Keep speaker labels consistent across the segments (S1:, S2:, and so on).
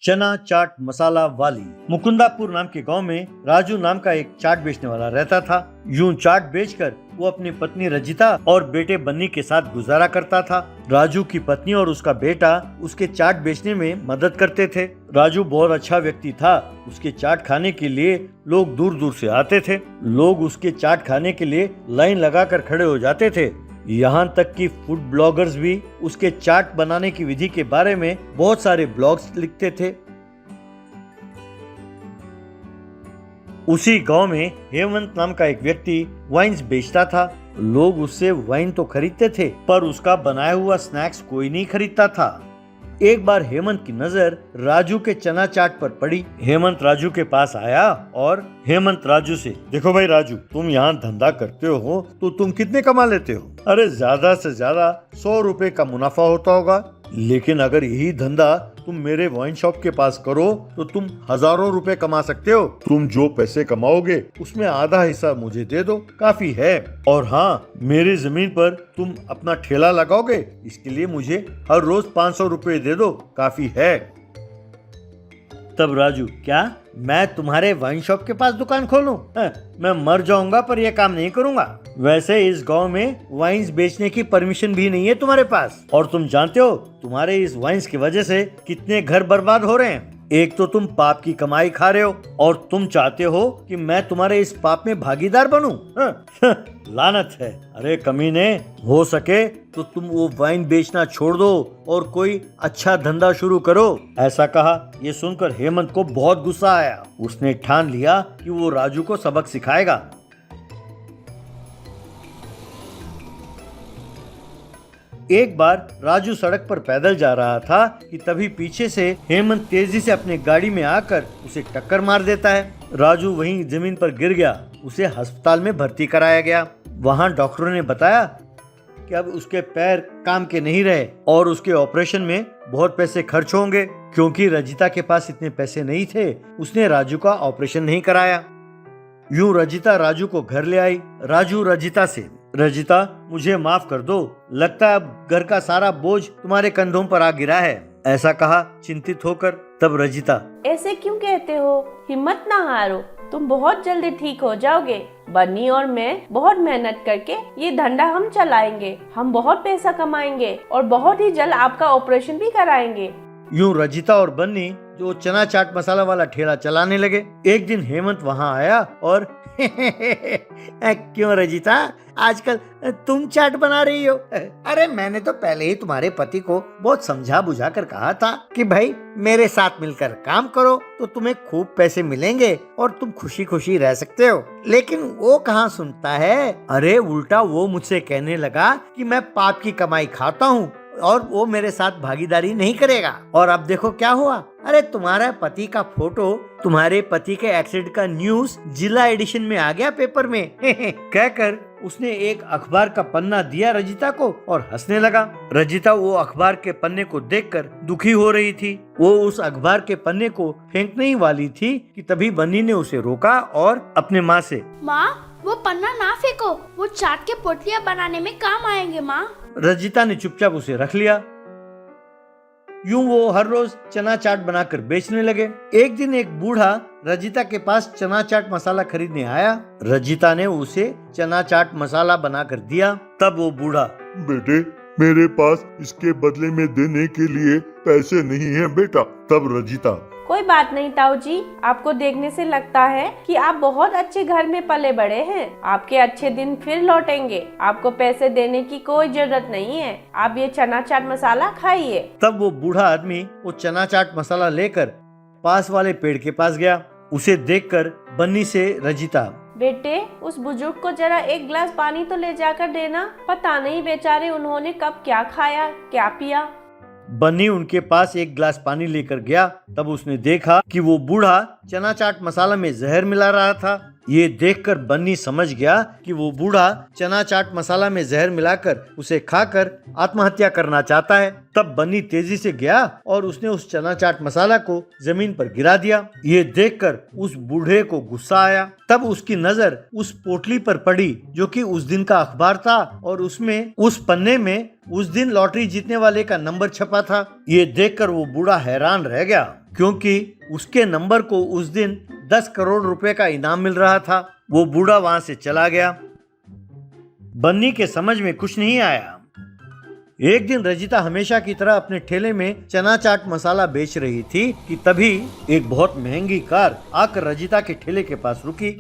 S1: चना चाट मसाला वाली। मुकुंदापुर नाम के गांव में राजू नाम का एक चाट बेचने वाला रहता था। यूं चाट बेचकर वो अपनी पत्नी रजिता और बेटे बन्नी के साथ गुजारा करता था। राजू की पत्नी और उसका बेटा उसके चाट बेचने में मदद करते थे। राजू बहुत अच्छा व्यक्ति था। उसके चाट खाने के लिए लोग दूर दूर से आते थे। लोग उसके चाट खाने के लिए लाइन लगाकर खड़े हो जाते थे। यहाँ तक कि फूड ब्लॉगर्स भी उसके चाट बनाने की विधि के बारे में बहुत सारे ब्लॉग्स लिखते थे। उसी गांव में हेमंत नाम का एक व्यक्ति वाइन्स बेचता था। लोग उससे वाइन तो खरीदते थे, पर उसका बनाया हुआ स्नैक्स कोई नहीं खरीदता था। एक बार हेमंत की नजर राजू के चना चाट पर पड़ी। हेमंत राजू के पास आया और हेमंत राजू से, देखो भाई राजू, तुम यहाँ धंधा करते हो तो तुम कितने कमा लेते हो? अरे ज्यादा से ज्यादा 100 रुपए का मुनाफा होता होगा, लेकिन अगर यही धंधा तुम मेरे वाइन शॉप के पास करो तो तुम हजारों रुपए कमा सकते हो। तुम जो पैसे कमाओगे उसमें आधा हिस्सा मुझे दे दो, काफी है। और हाँ, मेरी जमीन पर तुम अपना ठेला लगाओगे, इसके लिए मुझे हर रोज 500 रुपए दे दो, काफी है। तब राजू, क्या मैं तुम्हारे वाइन शॉप के पास दुकान खोलूं? मैं मर जाऊंगा पर यह काम नहीं करूंगा। वैसे इस गांव में वाइन्स बेचने की परमिशन भी नहीं है तुम्हारे पास, और तुम जानते हो तुम्हारे इस वाइन्स की वजह से कितने घर बर्बाद हो रहे हैं। एक तो तुम पाप की कमाई खा रहे हो और तुम चाहते हो कि मैं तुम्हारे इस पाप में भागीदार बनूं। लानत है। अरे कमीने, हो सके तो तुम वो वाइन बेचना छोड़ दो और कोई अच्छा धंधा शुरू करो। ऐसा कहा। ये सुनकर हेमंत को बहुत गुस्सा आया। उसने ठान लिया कि वो राजू को सबक सिखाएगा। एक बार राजू सड़क पर पैदल जा रहा था कि तभी पीछे से हेमंत तेजी से अपनी गाड़ी में आकर उसे टक्कर मार देता है। राजू वहीं जमीन पर गिर गया। उसे अस्पताल में भर्ती कराया गया। वहां डॉक्टरों ने बताया कि अब उसके पैर काम के नहीं रहे और उसके ऑपरेशन में बहुत पैसे खर्च होंगे। क्योंकि रजिता के पास इतने पैसे नहीं थे, उसने राजू का ऑपरेशन नहीं कराया। यूं रजिता राजू को घर ले आई। राजू रजिता से, रजिता, मुझे माफ कर दो, लगता है अब घर का सारा बोझ तुम्हारे कंधों पर आ गिरा है, ऐसा कहा चिंतित होकर। तब रजिता,
S2: ऐसे क्यों कहते हो? हिम्मत ना हारो, तुम बहुत जल्दी ठीक हो जाओगे। बन्नी और मैं बहुत मेहनत करके ये धंधा हम चलाएंगे। हम बहुत पैसा कमाएंगे और बहुत ही जल्द आपका ऑपरेशन भी कराएंगे।
S1: यूं रजिता और बन्नी जो चना चाट मसाला वाला ठेला चलाने लगे। एक दिन हेमंत वहां आया और क्यों रजिता, आजकल तुम चाट बना रही हो? अरे मैंने तो पहले ही तुम्हारे पति को बहुत समझा बुझा कर कहा था कि भाई मेरे साथ मिलकर काम करो तो तुम्हें खूब पैसे मिलेंगे और तुम खुशी खुशी रह सकते हो, लेकिन वो कहाँ सुनता है। अरे उल्टा वो मुझसे कहने लगा कि मैं पाप की कमाई खाता हूँ और वो मेरे साथ भागीदारी नहीं करेगा। और अब देखो क्या हुआ। अरे तुम्हारा पति का फोटो, तुम्हारे पति के एक्सीडेंट का न्यूज जिला एडिशन में आ गया पेपर में। कहकर उसने एक अखबार का पन्ना दिया रजिता को और हंसने लगा। रजिता वो अखबार के पन्ने को देखकर दुखी हो रही थी। वो उस अखबार के पन्ने को फेंकने ही वाली थी कि तभी बन्नी ने उसे रोका और अपने माँ से,
S3: माँ, वो पन्ना ना फेंको, वो चाट के पोटलियाँ बनाने में काम आएंगे माँ।
S1: रजिता ने चुपचाप उसे रख लिया। यूं वो हर रोज चना चाट बनाकर बेचने लगे। एक दिन एक बूढ़ा रजिता के पास चना चाट मसाला खरीदने आया। रजिता ने उसे चना चाट मसाला बनाकर दिया। तब वो बूढ़ा,
S4: बेटे, मेरे पास इसके बदले में देने के लिए पैसे नहीं है बेटा। तब रजिता,
S2: कोई बात नहीं ताऊ जी, आपको देखने से लगता है कि आप बहुत अच्छे घर में पले बड़े हैं। आपके अच्छे दिन फिर लौटेंगे। आपको पैसे देने की कोई जरूरत नहीं है। आप ये चना चाट मसाला खाइए।
S1: तब वो बूढ़ा आदमी वो चना चाट मसाला लेकर पास वाले पेड़ के पास गया। उसे देखकर बन्नी से रजिता,
S2: बेटे, उस बुजुर्ग को जरा एक गिलास पानी तो ले जाकर देना। पता नहीं बेचारे उन्होंने कब क्या खाया क्या पिया।
S1: बन्नी उनके पास एक गिलास पानी लेकर गया। तब उसने देखा कि वो बूढ़ा चना चाट मसाला में जहर मिला रहा था। ये देखकर बन्नी समझ गया कि वो बूढ़ा चना चाट मसाला में जहर मिलाकर उसे खाकर आत्महत्या करना चाहता है। तब बन्नी तेजी से गया और उसने उस चना चाट मसाला को जमीन पर गिरा दिया। ये देखकर उस बूढ़े को गुस्सा आया। तब उसकी नजर उस पोटली पर पड़ी जो कि उस दिन का अखबार था और उसमें उस पन्ने में उस दिन लॉटरी जीतने वाले का नंबर छपा था। ये देखकर वो बूढ़ा हैरान रह गया। क्योंकि उसके नंबर को उस दिन 10 करोड़ रुपए का इनाम मिल रहा था। वो बूढ़ा वहां से चला गया। बन्नी के समझ में कुछ नहीं आया। एक दिन रजिता हमेशा की तरह अपने ठेले में चना चाट मसाला बेच रही थी कि तभी एक बहुत महंगी कार आकर रजिता के ठेले के पास रुकी।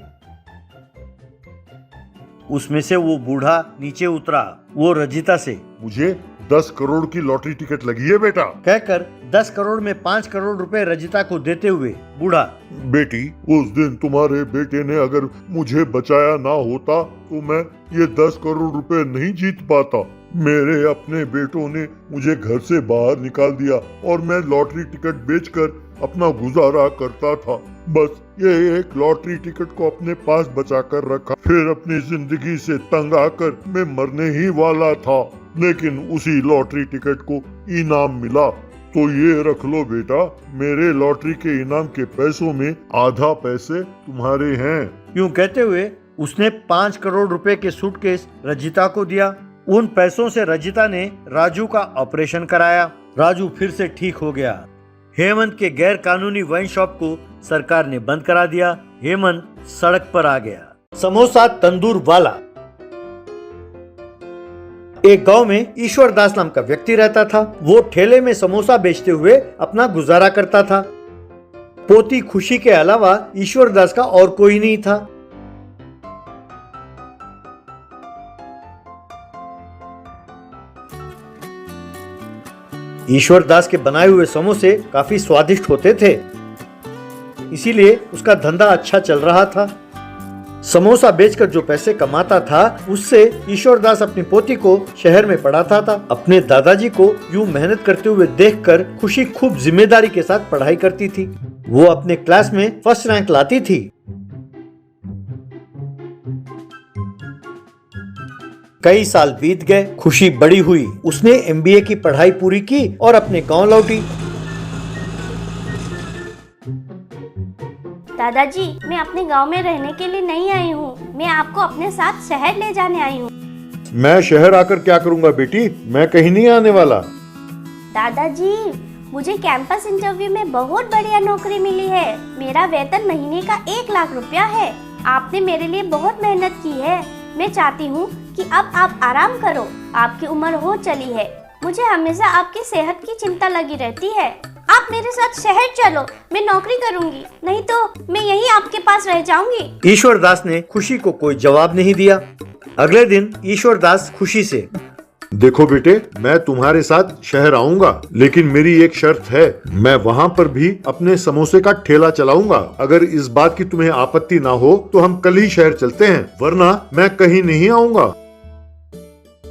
S1: उसमें से वो बूढ़ा नीचे उतरा। वो रजिता से
S4: मुझे 10 करोड़ की लॉटरी टिकट लगी है बेटा।
S1: कहकर 10 करोड़ में 5 करोड़ रुपए रजिता को देते हुए बूढ़ा,
S4: बेटी, उस दिन तुम्हारे बेटे ने अगर मुझे बचाया ना होता तो मैं ये 10 करोड़ रुपए नहीं जीत पाता। मेरे अपने बेटों ने मुझे घर से बाहर निकाल दिया और मैं लॉटरी टिकट बेचकर अपना गुजारा करता था। बस ये एक लॉटरी टिकट को अपने पास बचा कर रखा। फिर अपनी जिंदगी से तंग आकर मैं मरने ही वाला था, लेकिन उसी लॉटरी टिकट को इनाम मिला। तो ये रख लो बेटा, मेरे लॉटरी के इनाम के पैसों में आधा पैसे तुम्हारे हैं।
S1: यूं कहते हुए उसने 5 करोड़ रुपए के सूटकेस रजिता को दिया। उन पैसों से रजिता ने राजू का ऑपरेशन कराया। राजू फिर से ठीक हो गया। हेमंत के गैर कानूनी वाइन शॉप को सरकार ने बंद करा दिया। हेमंत सड़क पर आ गया। समोसा तंदूर वाला। एक गांव में ईश्वर दास नाम का व्यक्ति रहता था। वो ठेले में समोसा बेचते हुए अपना गुजारा करता था। पोती खुशी के अलावा ईश्वर दास का और कोई नहीं था। ईश्वर दास के बनाए हुए समोसे काफी स्वादिष्ट होते थे, इसीलिए उसका धंधा अच्छा चल रहा था। समोसा बेचकर जो पैसे कमाता था उससे ईश्वर दास अपनी पोती को शहर में पढ़ाता था। अपने दादाजी को यूं मेहनत करते हुए देखकर खुशी खूब जिम्मेदारी के साथ पढ़ाई करती थी। वो अपने क्लास में फर्स्ट रैंक लाती थी। कई साल बीत गए। खुशी बड़ी हुई। उसने एमबीए की पढ़ाई पूरी की और अपने गांव लौटी।
S3: दादाजी, मैं अपने गांव में रहने के लिए नहीं आई हूँ। मैं आपको अपने साथ शहर ले जाने आई हूँ।
S4: मैं शहर आकर क्या करूँगा बेटी? मैं कहीं नहीं आने वाला।
S3: दादाजी, मुझे कैंपस इंटरव्यू में बहुत बढ़िया नौकरी मिली है। मेरा वेतन महीने का 1 लाख रुपया है। आपने मेरे लिए बहुत मेहनत की है। मैं चाहती हूँ कि अब आप आराम करो। आपकी उम्र हो चली है। मुझे हमेशा आपकी सेहत की चिंता लगी रहती है। आप मेरे साथ शहर चलो, मैं नौकरी करूँगी, नहीं तो मैं यहीं आपके पास रह जाऊंगी।
S1: ईश्वर दास ने खुशी को कोई जवाब नहीं दिया। अगले दिन ईश्वर दास खुशी से,
S4: देखो बेटे, मैं तुम्हारे साथ शहर आऊंगा, लेकिन मेरी एक शर्त है। मैं वहाँ पर भी अपने समोसे का ठेला चलाऊंगा। अगर इस बात की तुम्हें आपत्ति ना हो तो हम कल ही शहर चलते हैं, वरना मैं कहीं नहीं आऊंगा।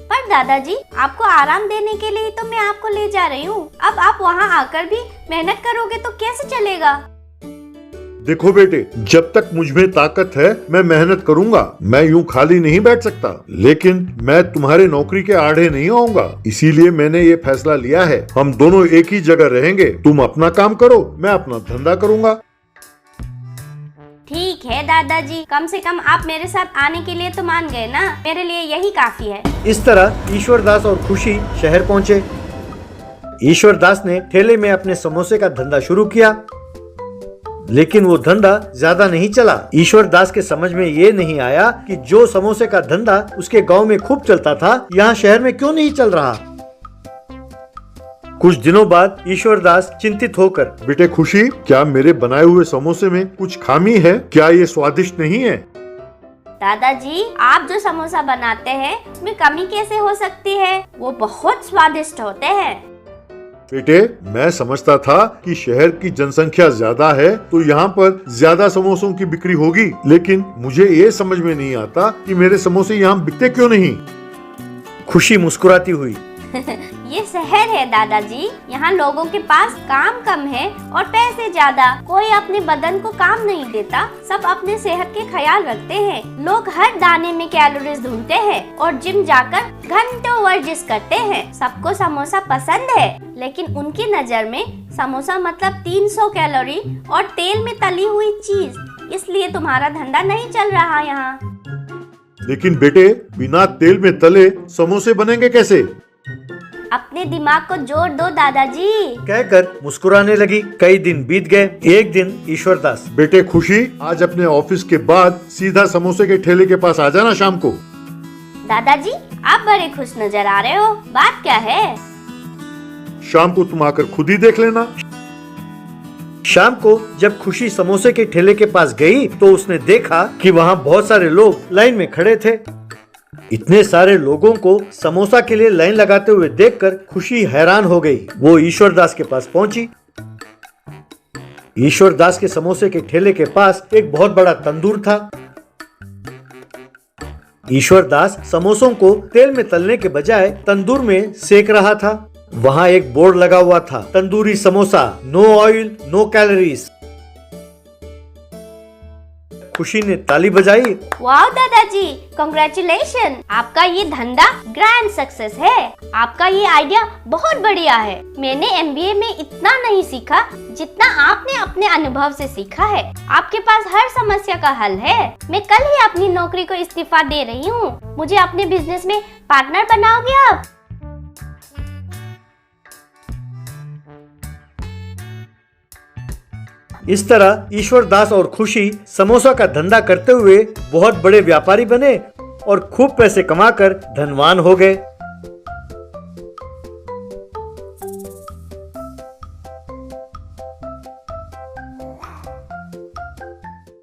S3: पर दादाजी, आपको आराम देने के लिए तो मैं आपको ले जा रही हूँ। अब आप वहाँ आकर भी मेहनत करोगे तो कैसे चलेगा?
S4: देखो बेटे, जब तक मुझ में ताकत है मैं मेहनत करूंगा। मैं यूं खाली नहीं बैठ सकता, लेकिन मैं तुम्हारे नौकरी के आड़े नहीं आऊंगा। इसीलिए मैंने ये फैसला लिया है, हम दोनों एक ही जगह रहेंगे। तुम अपना काम करो, मैं अपना धंधा करूंगा।
S3: ठीक है दादाजी, कम से कम आप मेरे साथ आने के लिए तो मान गए ना। मेरे लिए यही काफी है।
S1: इस तरह ईश्वर दास और खुशी शहर पहुंचे। ईश्वर दास ने ठेले में अपने समोसे का धंधा शुरू किया, लेकिन वो धंधा ज्यादा नहीं चला। ईश्वर दास के समझ में ये नहीं आया कि जो समोसे का धंधा उसके गांव में खूब चलता था, यहाँ शहर में क्यों नहीं चल रहा। कुछ दिनों बाद ईश्वर दास चिंतित होकर,
S4: बेटे खुशी, क्या मेरे बनाए हुए समोसे में कुछ खामी है? क्या ये स्वादिष्ट नहीं है?
S3: दादाजी, आप जो समोसा बनाते हैं उसमें कमी कैसे हो सकती है? वो बहुत स्वादिष्ट होते हैं।
S4: बेटे, मैं समझता था कि शहर की जनसंख्या ज्यादा है तो यहाँ पर ज्यादा समोसों की बिक्री होगी, लेकिन मुझे ये समझ में नहीं आता कि मेरे समोसे यहाँ बिकते क्यों नहीं।
S1: खुशी मुस्कुराती हुई,
S3: ये शहर है दादाजी, यहाँ लोगों के पास काम कम है और पैसे ज्यादा। कोई अपने बदन को काम नहीं देता, सब अपने सेहत के ख्याल रखते हैं। लोग हर दाने में कैलोरीज ढूंढते हैं और जिम जाकर घंटों वर्जिश करते हैं। सबको समोसा पसंद है, लेकिन उनकी नजर में समोसा मतलब 300 कैलोरी और तेल में तली हुई चीज। इसलिए तुम्हारा धंधा नहीं चल रहा यहाँ।
S4: लेकिन बेटे, बिना तेल में तले समोसे बनेंगे कैसे?
S3: अपने दिमाग को जोड़ दो दादाजी।
S1: कहकर मुस्कुराने लगी। कई दिन बीत गए। एक दिन ईश्वरदास,
S5: बेटे खुशी, आज अपने ऑफिस के बाद सीधा समोसे के ठेले के पास आ जाना शाम को।
S3: दादाजी आप बड़े खुश नजर आ रहे हो, बात क्या है?
S5: शाम को तुम आकर खुद ही देख लेना।
S1: शाम को जब खुशी समोसे के ठेले के पास गई तो उसने देखा कि वहाँ बहुत सारे लोग लाइन में खड़े थे। इतने सारे लोगों को समोसा के लिए लाइन लगाते हुए देखकर खुशी हैरान हो गई। वो ईश्वरदास के पास पहुंची। ईश्वरदास के समोसे के ठेले के पास एक बहुत बड़ा तंदूर था। ईश्वरदास समोसों को तेल में तलने के बजाय तंदूर में सेक रहा था। वहाँ एक बोर्ड लगा हुआ था, tandoori samosa, no oil no calories. Khushi ने ताली बजाई।
S3: वाह दादाजी, कांग्रेचुलेशन, आपका ये धंधा ग्रैंड सक्सेस है। आपका ये आइडिया बहुत बढ़िया है। मैंने MBA में इतना नहीं सीखा जितना आपने अपने अनुभव से सीखा है। आपके पास हर समस्या का हल है। मैं कल ही अपनी नौकरी को इस्तीफा दे रही हूँ। मुझे अपने बिजनेस में पार्टनर बनाओगे आप?
S1: इस तरह ईश्वरदास और खुशी समोसा का धंधा करते हुए बहुत बड़े व्यापारी बने और खूब पैसे कमाकर धनवान हो गए।